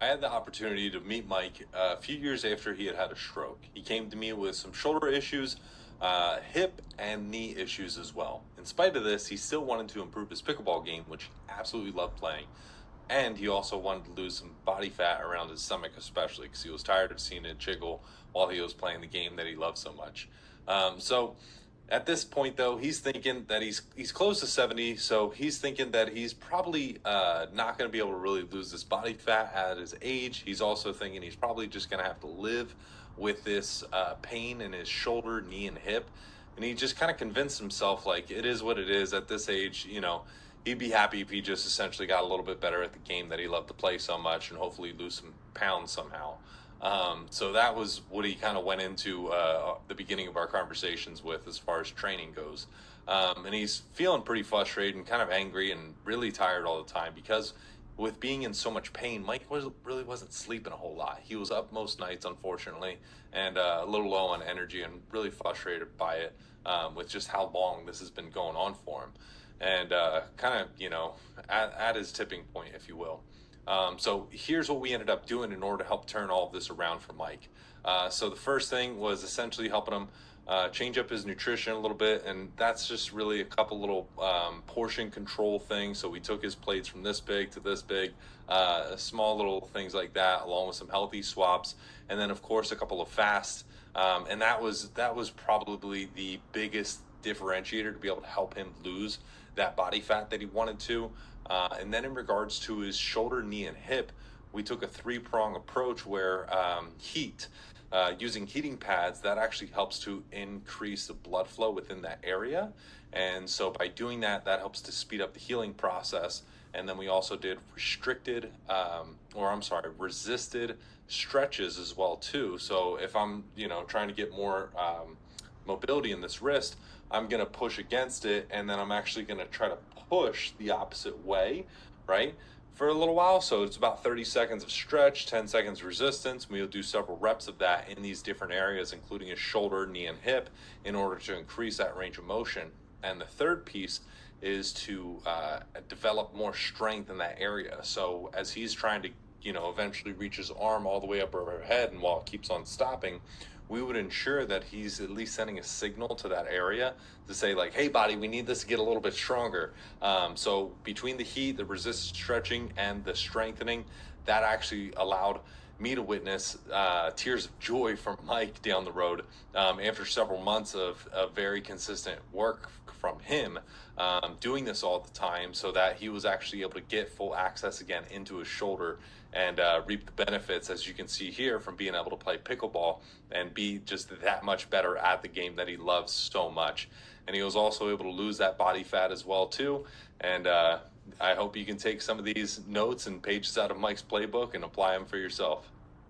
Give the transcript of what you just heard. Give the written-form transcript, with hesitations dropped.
I had the opportunity to meet Mike a few years after he had had a stroke. He came to me with some shoulder issues, hip and knee issues as well. In spite of this, he still wanted to improve his pickleball game, which he absolutely loved playing. And he also wanted to lose some body fat around his stomach, especially because he was tired of seeing it jiggle while he was playing the game that he loved so much. So at this point, though, he's thinking that he's close to 70, so he's thinking that he's probably not going to be able to really lose this body fat at his age. He's also thinking he's probably just going to have to live with this pain in his shoulder, knee, and hip. And he just kind of convinced himself, like, it is what it is at this age. He'd be happy if he just essentially got a little bit better at the game that he loved to play so much, and hopefully lose some pounds somehow. So that was what he kind of went into the beginning of our conversations with as far as training goes. And he's feeling pretty frustrated and kind of angry and really tired all the time because with being in so much pain, Mike really wasn't sleeping a whole lot. He was up most nights, unfortunately, and a little low on energy and really frustrated by it with just how long this has been going on for him. And kind of, at his tipping point, if you will. So here's what we ended up doing in order to help turn all of this around for Mike. So the first thing was essentially helping him change up his nutrition a little bit, and that's just really a couple little portion control things. So we took his plates from this big to this big, small little things like that, along with some healthy swaps, and then of course a couple of fasts. And that was probably the biggest differentiator to be able to help him lose that body fat that he wanted to. And then in regards to his shoulder, knee, and hip, we took a three-prong approach where using heating pads, that actually helps to increase the blood flow within that area. And so by doing that, that helps to speed up the healing process. And then we also did resisted stretches as well too. So if I'm, trying to get more mobility in this wrist, I'm going to push against it, and then I'm actually going to try to push the opposite way, right, for a little while. So it's about 30 seconds of stretch, 10 seconds resistance. We'll do several reps of that in these different areas, including his shoulder, knee, and hip, in order to increase that range of motion. And the third piece is to develop more strength in that area. So as he's trying to, eventually reach his arm all the way up over her head, and while it keeps on stopping, we would ensure that he's at least sending a signal to that area to say, like, hey, body, we need this to get a little bit stronger. So between the heat, the resistance stretching, and the strengthening, that actually allowed me to witness tears of joy from Mike down the road after several months of very consistent work from him, doing this all the time, so that he was actually able to get full access again into his shoulder and reap the benefits, as you can see here, from being able to play pickleball and be just that much better at the game that he loves so much. And he was also able to lose that body fat as well too. And I hope you can take some of these notes and pages out of Mike's playbook and apply them for yourself.